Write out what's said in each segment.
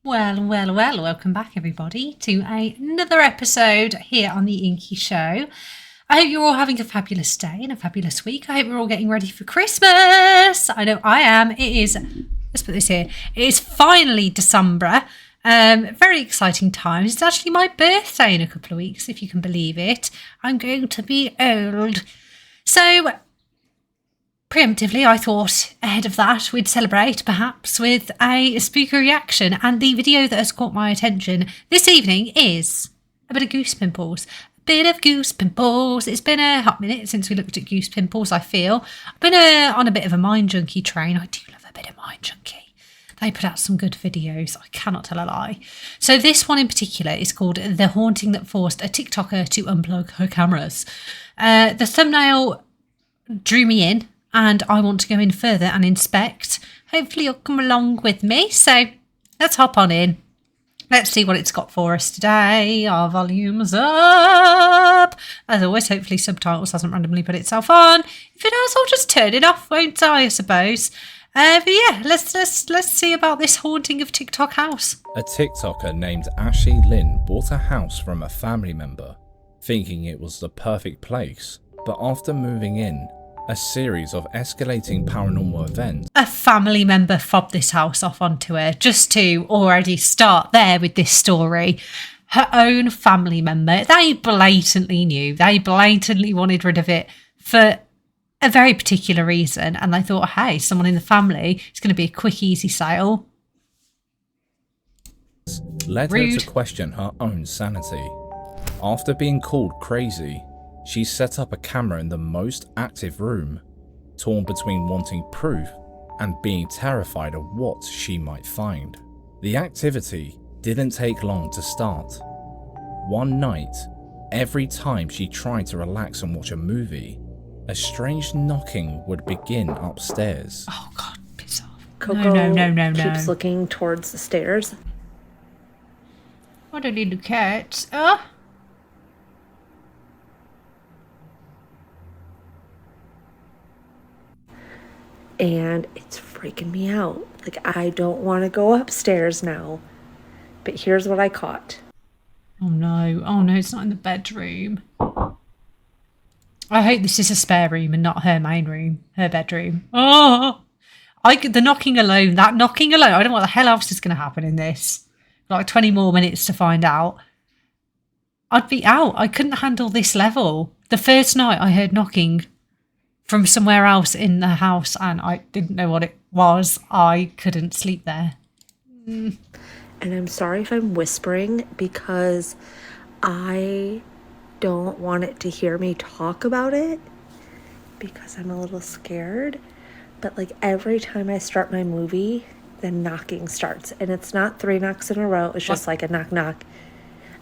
Well, welcome back everybody to another episode here on the Inky Show. I hope you're all having a fabulous day and a fabulous week. I hope we're all getting ready for Christmas. I know I am. It is, let's put this here, it is finally December. Very exciting times. It's actually my birthday in a couple of weeks, if you can believe it. I'm going to be old. So, preemptively, I thought ahead of that we'd celebrate perhaps with a spooky reaction, and the video that has caught my attention this evening is a bit of Goose Pimples. A bit of Goose Pimples. It's been a hot minute since we looked at Goose Pimples, I feel. I've been on a bit of a Mind Junkie train. I do love a bit of Mind Junkie. They put out some good videos, I cannot tell a lie. So this one in particular is called The Haunting That Forced a TikToker to Unplug Her Cameras. The thumbnail drew me in, and I want to go in further and inspect. Hopefully you'll come along with me. So let's hop on in. Let's see what it's got for us today. Our volume's up. As always, hopefully subtitles hasn't randomly put itself on. If it does, I'll just turn it off, won't I suppose. But yeah, let's see about this haunting of TikTok house. A TikToker named Ashley Lynn bought a house from a family member, thinking it was the perfect place. But after moving in, a series of escalating paranormal events. A family member fobbed this house off onto her, just to already start there with this story. Her own family member, they blatantly knew, they blatantly wanted rid of it for a very particular reason, and they thought, hey, someone in the family, it's going to be a quick, easy sale. Led her to question her own sanity. After being called crazy, she set up a camera in the most active room, torn between wanting proof and being terrified of what she might find. The activity didn't take long to start. One night, every time she tried to relax and watch a movie, a strange knocking would begin upstairs. Oh God, piss off. Coco No. keeps looking towards the stairs. What a little cat. And it's freaking me out. Like, I don't want to go upstairs now. But here's what I caught. Oh no, it's not in the bedroom. I hope this is a spare room and not her main room, her bedroom. The knocking alone, I don't know what the hell else is going to happen in this. Like 20 more minutes to find out. I'd be out. I couldn't handle this level. The first night I heard knocking from somewhere else in the house and I didn't know what it was. I couldn't sleep there. And I'm sorry if I'm whispering because I don't want it to hear me talk about it because I'm a little scared. But like every time I start my movie, the knocking starts, and it's not 3 knocks in a row. It's just like a knock knock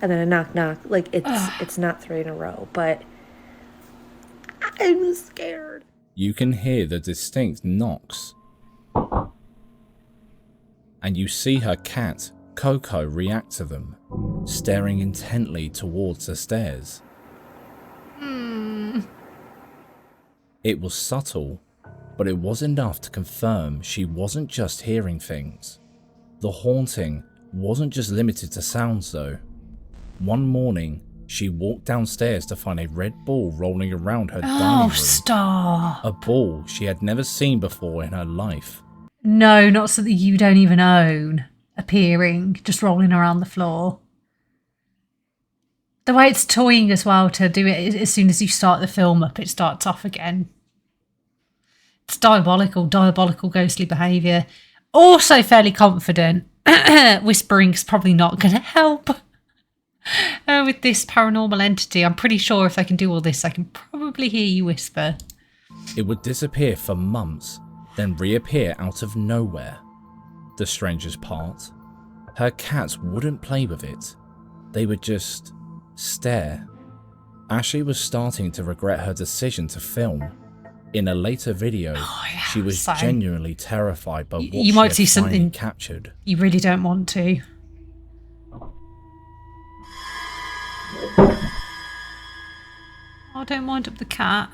and then a knock knock. Like it's not 3 in a row, but I'm scared. You can hear the distinct knocks, and you see her cat, Coco, react to them, staring intently towards the stairs. It was subtle, but it was enough to confirm she wasn't just hearing things. The haunting wasn't just limited to sounds though. One morning, she walked downstairs to find a red ball rolling around her dining room. Stop. A ball she had never seen before in her life. No, not something you don't even own. Appearing, just rolling around the floor. The way it's toying as well to do it as soon as you start the film up, it starts off again. It's diabolical ghostly behaviour. Also fairly confident. Whispering's probably not going to help. With this paranormal entity, I'm pretty sure if I can do all this, I can probably hear you whisper. It would disappear for months, then reappear out of nowhere. The strangest part, her cats wouldn't play with it. They would just stare. Ashley was starting to regret her decision to film. In a later video, she was genuinely terrified by what you might see she had finally something captured. You really don't want to. Oh, don't wind up the cat.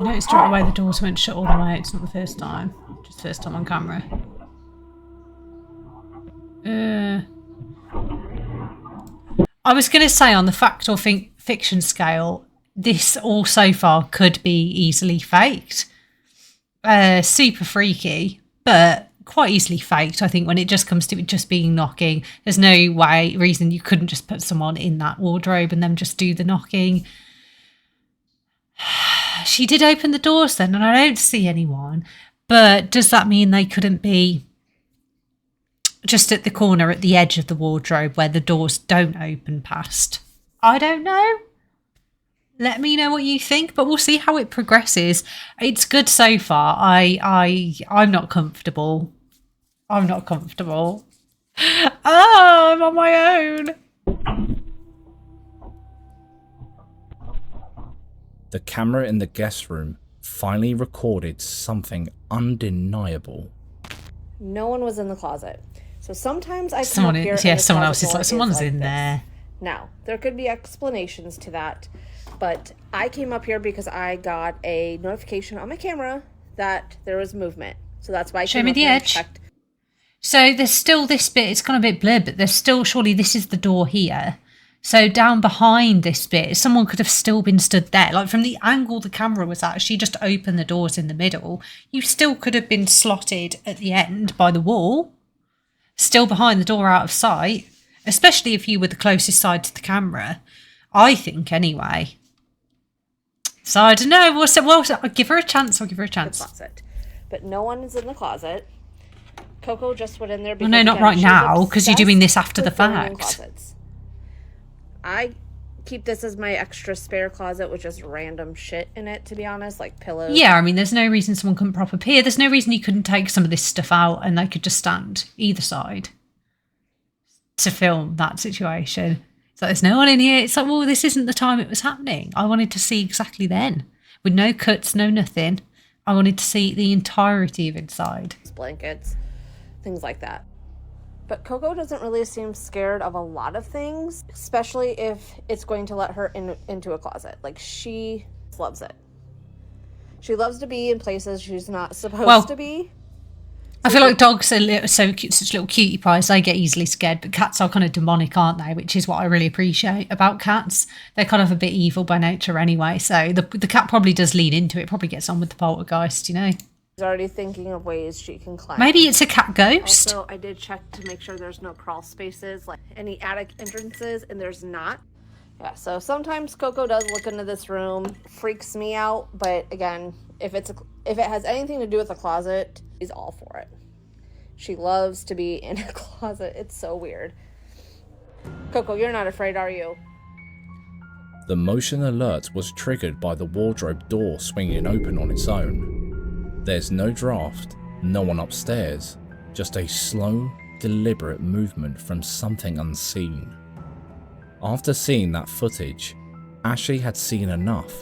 noticed straight away the doors weren't shut all the way. It's not the first time. Just first time on camera. I was going to say on the fact or fiction scale, this all so far could be easily faked. Super freaky, but quite easily faked. I think when it just comes to it just being knocking, there's no reason you couldn't just put someone in that wardrobe and then just do the knocking. She did open the doors then, and I don't see anyone. But does that mean they couldn't be just at the corner at the edge of the wardrobe where the doors don't open past? I don't know. Let me know what you think, but we'll see how it progresses. It's good so far. I'm not comfortable. I'm not comfortable. Oh, I'm on my own. The camera in the guest room finally recorded something undeniable. No one was in the closet. So sometimes I come up here and someone else is like, someone's in there. Now, there could be explanations to that, but I came up here because I got a notification on my camera that there was movement. So that's why I Show me the edge. So there's still this bit, it's gone a bit blurred, but there's still, surely this is the door here. So down behind this bit, someone could have still been stood there. Like from the angle the camera was at, she just opened the doors in the middle. You still could have been slotted at the end by the wall, still behind the door out of sight, especially if you were the closest side to the camera. I think anyway. So I don't know. Well, I'll give her a chance. I'll give her a chance. Closet. But no one is in the closet. Coco just went in there because well, no, not right now, because you're doing this after the fact. I keep this as my extra spare closet with just random shit in it, to be honest, like pillows. Yeah, I mean, there's no reason someone couldn't prop up here. There's no reason you couldn't take some of this stuff out and they could just stand either side to film that situation. So there's no one in here. It's like, well, this isn't the time it was happening. I wanted to see exactly then, with no cuts, no nothing. I wanted to see the entirety of inside. Blankets, things like that. But Coco doesn't really seem scared of a lot of things, especially if it's going to let her into a closet. Like, she loves it. She loves to be in places she's not supposed to be. I feel like dogs are so cute, such little cutie pies. They get easily scared, but cats are kind of demonic, aren't they? Which is what I really appreciate about cats. They're kind of a bit evil by nature anyway. So the cat probably does lean into it, probably gets on with the poltergeist, you know. She's already thinking of ways she can climb. Maybe it's a cat ghost. Also, I did check to make sure there's no crawl spaces, like any attic entrances, and there's not. Yeah, so sometimes Coco does look into this room, freaks me out, but again, if it has anything to do with a closet, she's all for it. She loves to be in a closet. It's so weird. Coco, you're not afraid, are you? The motion alert was triggered by the wardrobe door swinging open on its own. There's no draft, no one upstairs, just a slow, deliberate movement from something unseen. After seeing that footage, Ashley had seen enough.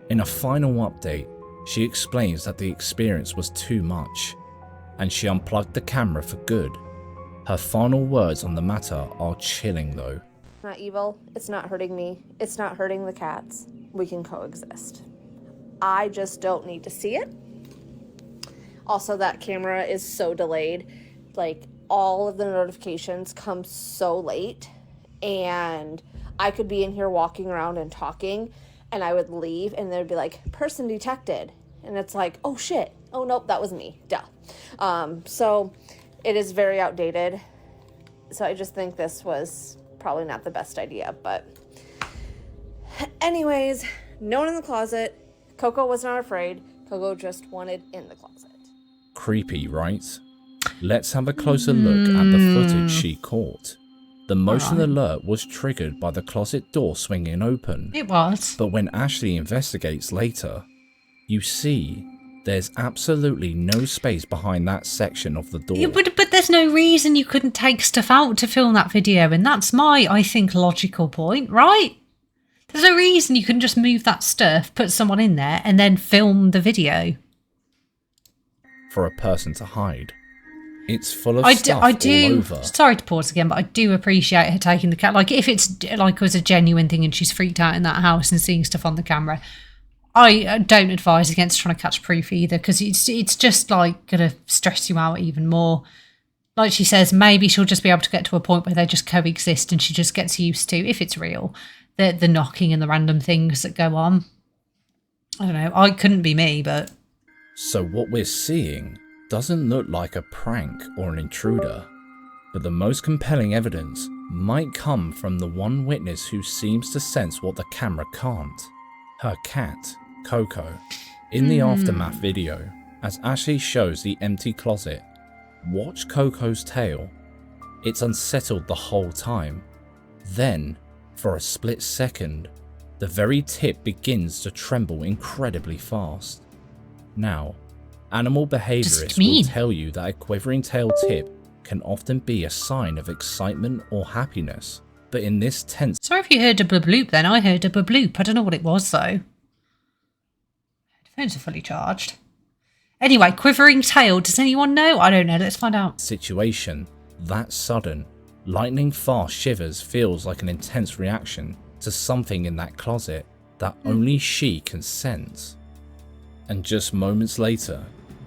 In a final update, she explains that the experience was too much, and she unplugged the camera for good. Her final words on the matter are chilling though. It's not evil, it's not hurting me, it's not hurting the cats. We can coexist. I just don't need to see it. Also, that camera is so delayed. Like, all of the notifications come so late. And I could be in here walking around and talking, and I would leave, and there'd be like, person detected. And it's like, oh shit. Oh, nope, that was me. Duh. So it is very outdated. So I just think this was probably not the best idea. But anyways, no one in the closet. Coco was not afraid. Coco just wanted in the closet. Creepy, right? Let's have a closer look at the footage she caught. The motion alert was triggered by the closet door swinging open. It was. But when Ashley investigates later, you see there's absolutely no space behind that section of the door. Yeah, but there's no reason you couldn't take stuff out to film that video, and that's my, I think, logical point, right? There's no reason you couldn't just move that stuff, put someone in there, and then film the video. For a person to hide. It's full of stuff all over. Sorry to pause again, but I do appreciate her taking the cat. Like, if it's like it was a genuine thing and she's freaked out in that house and seeing stuff on the camera, I don't advise against trying to catch proof either, because it's just like going to stress you out even more. Like she says, maybe she'll just be able to get to a point where they just coexist and she just gets used to, if it's real, the knocking and the random things that go on. I don't know. I couldn't be me, but... So what we're seeing doesn't look like a prank or an intruder, but the most compelling evidence might come from the one witness who seems to sense what the camera can't. Her cat, Coco. In the aftermath video, as Ashley shows the empty closet, watch Coco's tail. It's unsettled the whole time. Then, for a split second, the very tip begins to tremble incredibly fast. Now, animal behaviourists will tell you that a quivering tail tip can often be a sign of excitement or happiness, but in this tense... Sorry if you heard a bloop then. I heard a bloop. I don't know what it was though. Headphones are fully charged. Anyway, quivering tail. Does anyone know? I don't know. Let's find out. Situation that sudden, lightning fast shivers feels like an intense reaction to something in that closet that only she can sense. And just moments later,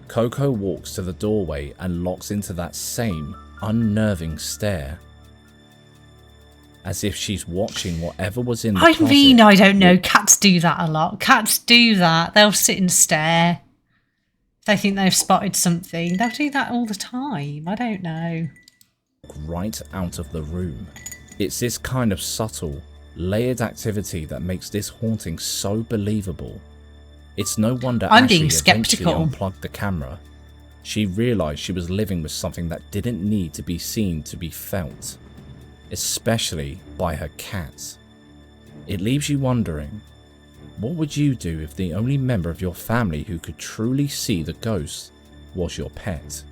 Coco walks to the doorway and locks into that same unnerving stare, as if she's watching whatever was in the closet. I mean, I don't know. Cats do that a lot. Cats do that. They'll sit and stare. They think they've spotted something. They'll do that all the time. I don't know. Right out of the room. It's this kind of subtle, layered activity that makes this haunting so believable. It's no wonder I'm Ashley being skeptical. eventually unplugged the camera. She realised she was living with something that didn't need to be seen to be felt, especially by her cat. It leaves you wondering, what would you do if the only member of your family who could truly see the ghost was your pet?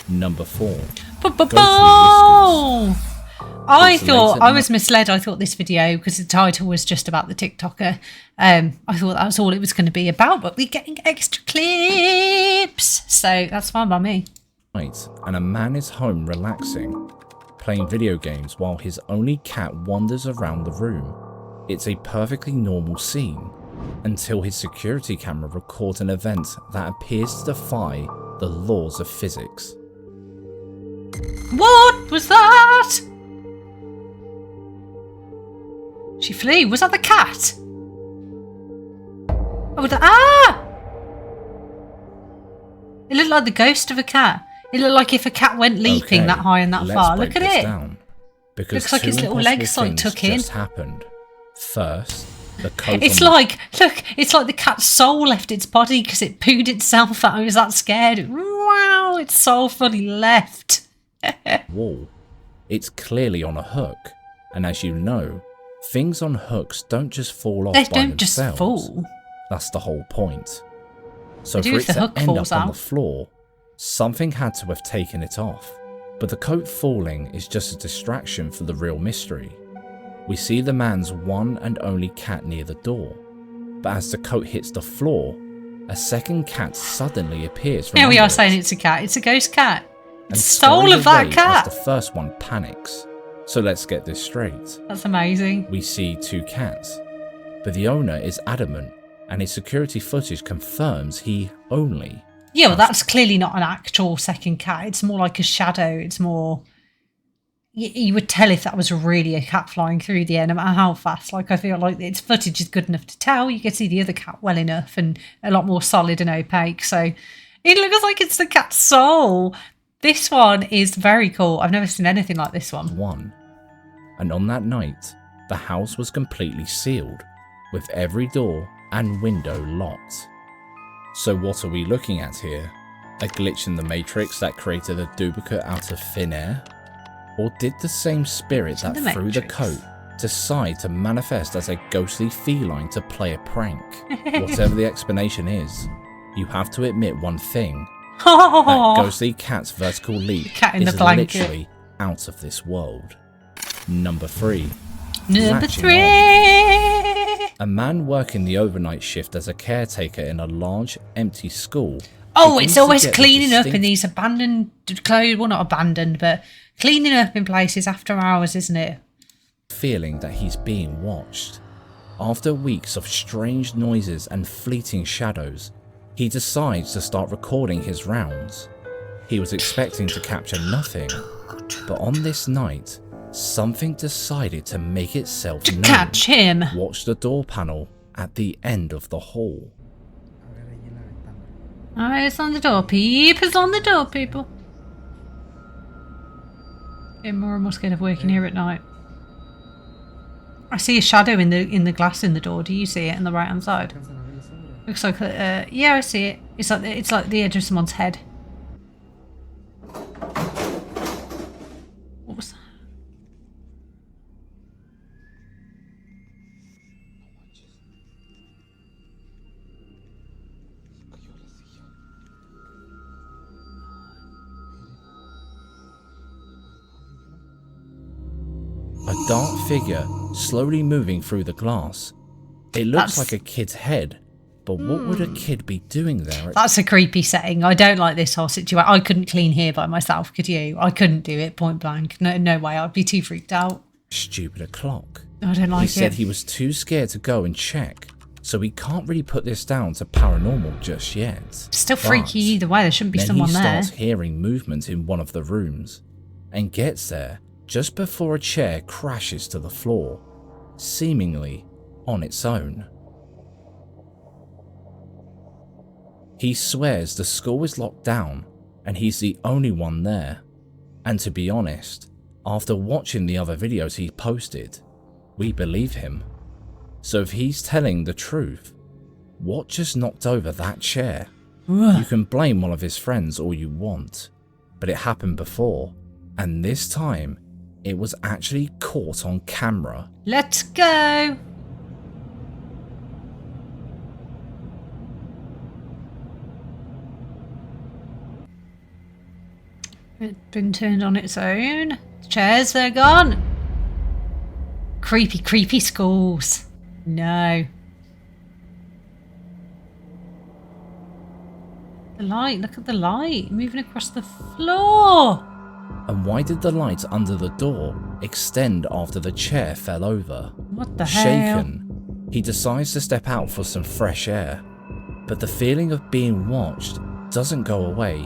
Number 4. I thought I was misled. I thought this video, because the title was just about the TikToker, I thought that was all it was going to be about, but we're getting extra clips, so that's fine by me. Right, and a man is home relaxing, playing video games while his only cat wanders around the room. It's a perfectly normal scene, until his security camera records an event that appears to defy the laws of physics. What was that? She flew. Was that the cat? Oh, It looked like the ghost of a cat. It looked like if a cat went leaping that high and that far. Look at it. Because looks like its little legs like tuck in. Just happened. First, the coat. It's like, look, it's like the cat's soul left its body because it pooed itself out. It was that scared. Wow, its soul fully left. Wall. It's clearly on a hook, and as you know, things on hooks don't just fall off by themselves. They don't just fall. That's the whole point. So for it to end up on the floor, something had to have taken it off. But the coat falling is just a distraction for the real mystery. We see the man's one and only cat near the door, but as the coat hits the floor, a second cat suddenly appears from Here we under are it. saying it's a cat. It's a ghost cat. And It's the soul of that cat. As the first one panics. So let's get this straight. That's amazing. We see 2 cats, but the owner is adamant, and his security footage confirms he only... Yeah, well, that's clearly not an actual second cat. It's more like a shadow. It's more... You would tell if that was really a cat flying through the air, no matter how fast. Like, I feel like its footage is good enough to tell. You can see the other cat well enough and a lot more solid and opaque. So it looks like it's the cat's soul. This one is very cool. I've never seen anything like this one. And on that night, the house was completely sealed, with every door and window locked. So what are we looking at here? A glitch in the Matrix that created a duplicate out of thin air? Or did the same spirit that threw the coat decide to manifest as a ghostly feline to play a prank? Whatever the explanation is, you have to admit one thing. That ghostly cat's vertical leap is literally out of this world. Number 3. Number 3. A man working the overnight shift as a caretaker in a large, empty school. Oh, it's always cleaning up in these abandoned clothes. Well, not abandoned, but cleaning up in places after hours, isn't it? Feeling that he's being watched. After weeks of strange noises and fleeting shadows, he decides to start recording his rounds. He was expecting to capture nothing, but on this night, something decided to make itself known. Catch him! Watch the door panel at the end of the hall. Eyes on the door, peepers on the door, people. Getting more and more scared of working here at night. I see a shadow in the glass in the door. Do you see it on the right hand side? Looks like yeah, I see it. It's like the edge of someone's head. What was that? A dark figure slowly moving through the glass. It looks like a kid's head, but what would a kid be doing there? That's a creepy setting. I don't like this whole situation. I couldn't clean here by myself, could you? I couldn't do it, point blank. No way. I'd be too freaked out. Stupid o'clock. I don't like it. He said he was too scared to go and check, so he can't really put this down to paranormal just yet. Still freaky either way. There shouldn't be someone there. Then he starts hearing movement in one of the rooms, and gets there just before a chair crashes to the floor, seemingly on its own. He swears the school is locked down and he's the only one there. And to be honest, after watching the other videos he posted, we believe him. So if he's telling the truth, what just knocked over that chair? You can blame one of his friends all you want, but it happened before, and this time, it was actually caught on camera. Let's go! It's been turned on its own. The chairs, they're gone. Creepy, creepy schools. No. The light, look at the light moving across the floor. And why did the light under the door extend after the chair fell over? What the hell? Shaken, he decides to step out for some fresh air, but the feeling of being watched doesn't go away.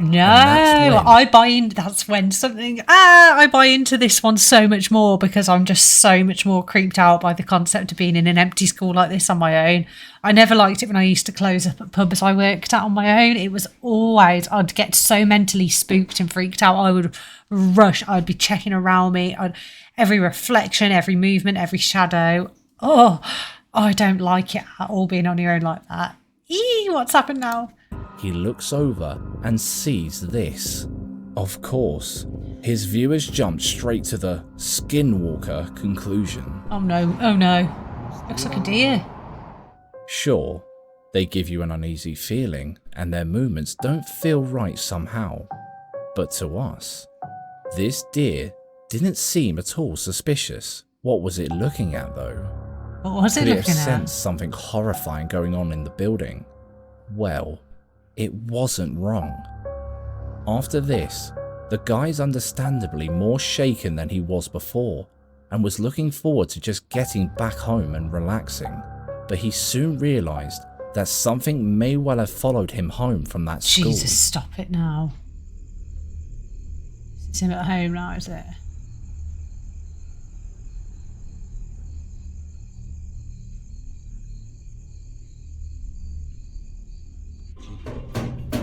No, I buy in. That's when something. I buy into this one so much more because I'm just so much more creeped out by the concept of being in an empty school like this on my own. I never liked it when I used to close up at pubs I worked at on my own. It was always, I'd get so mentally spooked and freaked out. I would rush. I'd be checking around me. Every reflection, every movement, every shadow. Oh, I don't like it at all being on your own like that. What's happened now? He looks over and sees this. Of course, his viewers jumped straight to the skinwalker conclusion. Oh no, oh no. Looks like a deer. Sure, they give you an uneasy feeling and their movements don't feel right somehow. But to us, this deer didn't seem at all suspicious. What was it looking at though? What was it Could it looking have at? sensed something horrifying going on in the building? Well, it wasn't wrong. After this, the guy's understandably more shaken than he was before and was looking forward to just getting back home and relaxing. But he soon realised that something may well have followed him home from that school. Jesus, stop it now. It's him at home now, is it?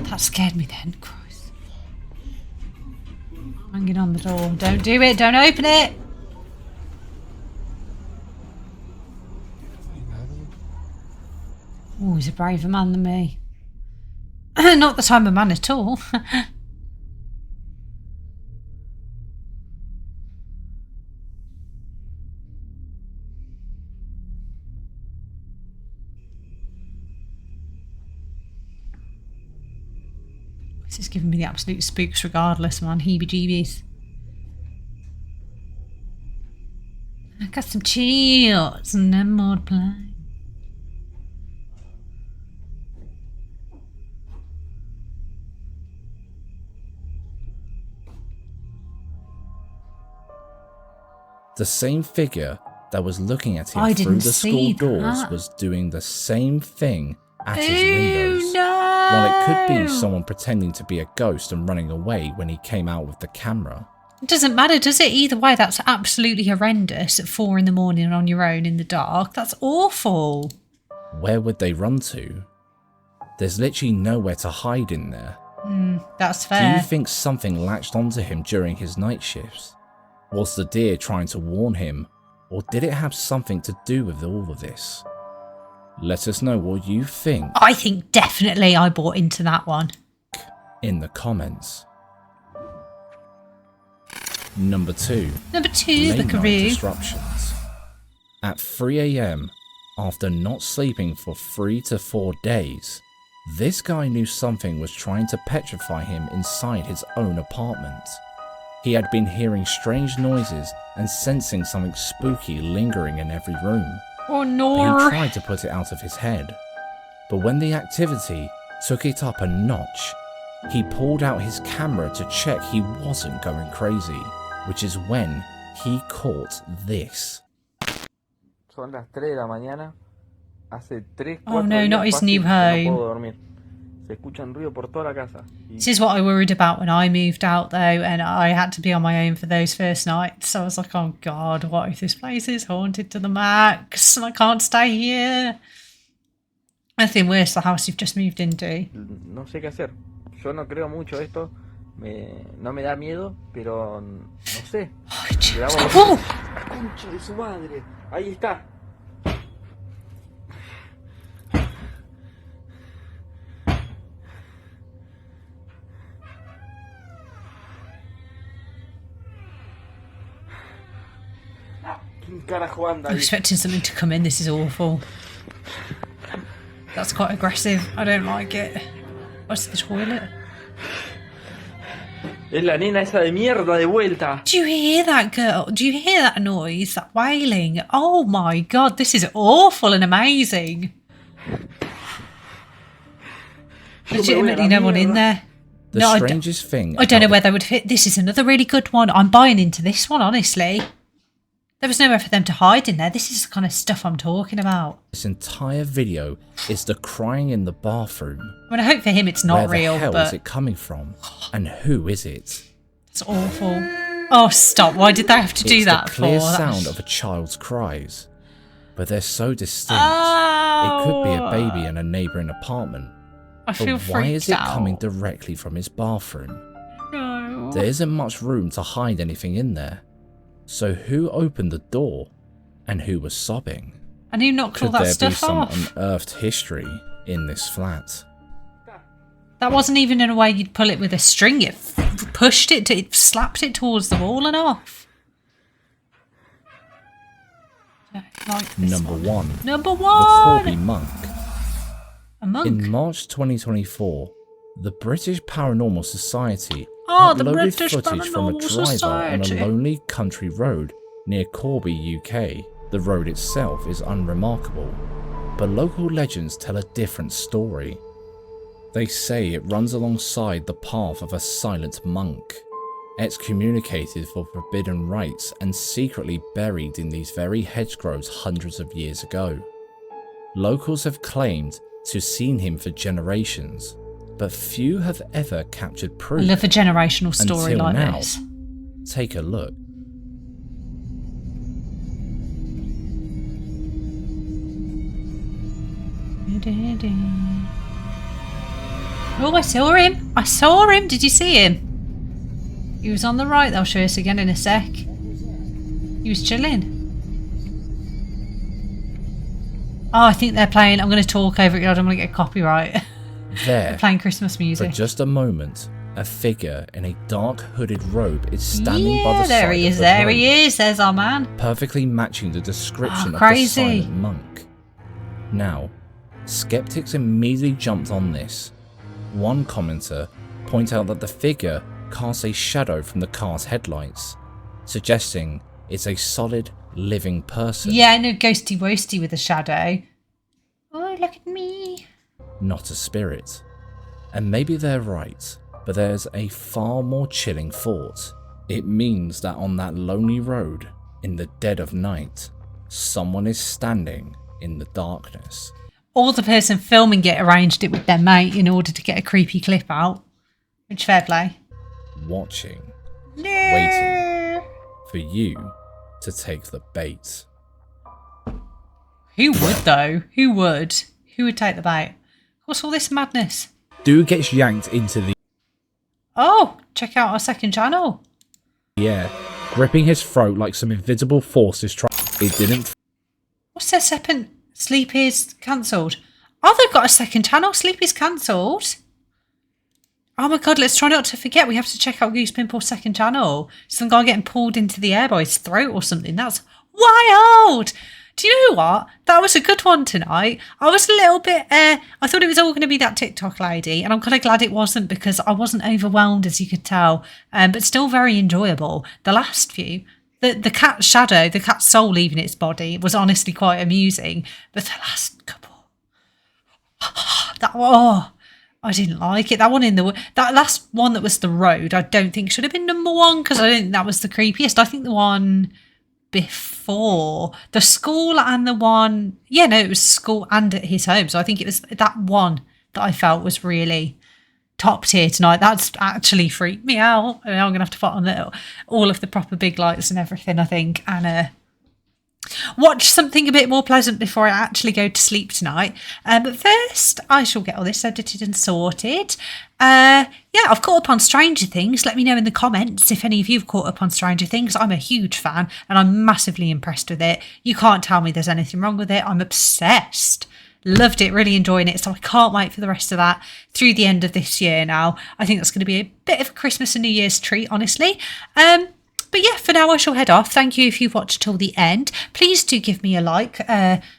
That scared me then, Christ. Hanging on the door. Don't do it, don't open it! Oh, he's a braver man than me. Not that I'm a man at all. This is giving me the absolute spooks regardless, man. Heebie-jeebies. I got some chills and I'm more to play. The same figure that was looking at him I through didn't the see school doors that. was doing the same thing at his Ew, windows. no! While it could be someone pretending to be a ghost and running away when he came out with the camera. It doesn't matter, does it? Either way, that's absolutely horrendous at 4 in the morning on your own in the dark. That's awful. Where would they run to? There's literally nowhere to hide in there. That's Do fair. you think something latched onto him during his night shifts? Was the deer trying to warn him, or did it have something to do with all of this? Let us know what you think I think definitely I bought into that one. in the comments. Number 2. Number 2, Late night Buckaroo. disruptions. At 3 AM, after not sleeping for 3 to 4 days, this guy knew something was trying to petrify him inside his own apartment. He had been hearing strange noises and sensing something spooky lingering in every room. Oh He no. tried to put it out of his head, but when the activity took it up a notch, he pulled out his camera to check he wasn't going crazy, which is when he caught this. Son las 3 de la mañana. Hace 3, 4 Oh no, días not his fácil new que home. No puedo dormir. Se escuchan ruido por toda la casa. This is what I worried about when I moved out though, and I had to be on my own for those first nights. So I was like, oh god, what if this place is haunted to the max and I can't stay here? Nothing worse, the house you've just moved into. No sé qué hacer. Yo no creo mucho esto. No me da miedo, pero no sé. Oh, Le Jesus. damos- Oh! ¡La concha de su madre! Ahí está. ¿Quién carajo anda I'm ahí? expecting something to come in. This is awful. That's quite aggressive. I don't like it. What's the toilet? Es la nena esa de mierda de vuelta. Do you hear that, girl? Do you hear that noise? That wailing? Oh my god, this is awful and amazing. Yo me voy a la Legitimately no one in mierda. there. The No, strangest thing I don't know about where they would fit. This is another really good one. I'm buying into this one, honestly. There was nowhere for them to hide in there. This is the kind of stuff I'm talking about. this entire video is the crying in the bathroom. I mean, I hope for him it's not Where real, the hell but is it coming from? And who is it? it's awful. Oh, stop. Why did they have to do It's that the clear for? sound of a child's cries, but they're so distinct. It could be a baby in a neighbouring apartment. I feel But why is freaked it out. coming directly from his bathroom? No. There isn't much room to hide anything in there. So who opened the door and who was sobbing? And who knocked all Could that there be stuff some off? unearthed history in this flat? That wasn't even in a way you'd pull it with a string. It pushed it, it slapped it towards the wall and off. Don't like this Number 1. Number The 1! Corby Monk. A monk. In March 2024, the British Paranormal Society Oh, the uploaded British footage from a Paranormal driver Society. on a lonely country road near Corby, UK. The road itself is unremarkable, but local legends tell a different story. They say it runs alongside the path of a silent monk, excommunicated for forbidden rites and secretly buried in these very hedgerows hundreds of years ago. Locals have claimed to have seen him for generations, but few have ever captured I proof. love a generational story Until like now. this. Take a look. Oh, I saw him. I saw him. Did you see him? He was on the right. They'll show us again in a sec. He was chilling. Oh, I think they're playing. I'm going to talk over it. I don't want to get copyright. There, They're playing Christmas for music. just a moment, a figure in a dark hooded robe is standing by Yeah, the there side he of is. the There road, he is. There's our man. perfectly matching the description of the crazy. silent monk. Now, skeptics immediately jumped on this. One commenter pointed out that the figure casts a shadow from the car's headlights, suggesting it's a solid, living person, Yeah, no ghosty woasty with a shadow. Oh, look at me. not a spirit. And maybe they're right, but there's a far more chilling thought. It means that on that lonely road, in the dead of night, someone is standing in the darkness. Or the person filming it arranged it with their mate in order to get a creepy clip out. Which, fair play. Watching, waiting for you to take the bait. Who would, though? Who would? Who would take the bait? What's all this madness? Dude gets yanked into the Oh, check out our second channel. air, gripping his throat like some invisible force is trying. It didn't. What's their second? Sleep is cancelled. Oh, they've got a second channel. Sleep is cancelled. Oh my god, let's try not to forget. We have to check out Goose Pimple's second channel. Some guy getting pulled into the air by his throat or something. That's wild. Do you know what? That was a good one tonight. I was a little bit, I thought it was all going to be that TikTok lady, and I'm kind of glad it wasn't because I wasn't overwhelmed, as you could tell, but still very enjoyable. The last few, the cat's shadow, the cat's soul leaving its body was honestly quite amusing, but the last couple, I didn't like it. That last one that was the road, I don't think should have been number one because I don't think that was the creepiest. I think the one before the school and the one, it was school and at his home. So I think it was that one that I felt was really top tier tonight. That's actually freaked me out. I'm going to have to put on all of the proper big lights and everything, I think, and watch something a bit more pleasant before I actually go to sleep tonight. But first, I shall get all this edited and sorted. I've caught up on Stranger Things. Let me know in the comments if any of you have caught up on Stranger Things. I'm a huge fan and I'm massively impressed with it. You can't tell me there's anything wrong with it. I'm obsessed. Loved it, really enjoying it. So I can't wait for the rest of that through the end of this year now. I think that's going to be a bit of a Christmas and New Year's treat, honestly. But yeah, for now I shall head off. Thank you if you've watched till the end. Please do give me a like,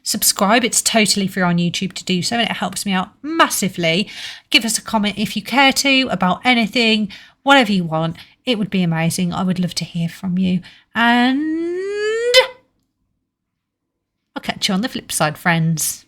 subscribe. It's totally free on YouTube to do so and it helps me out massively. Give us a comment if you care to about anything, whatever you want. It would be amazing. I would love to hear from you. And I'll catch you on the flip side, friends.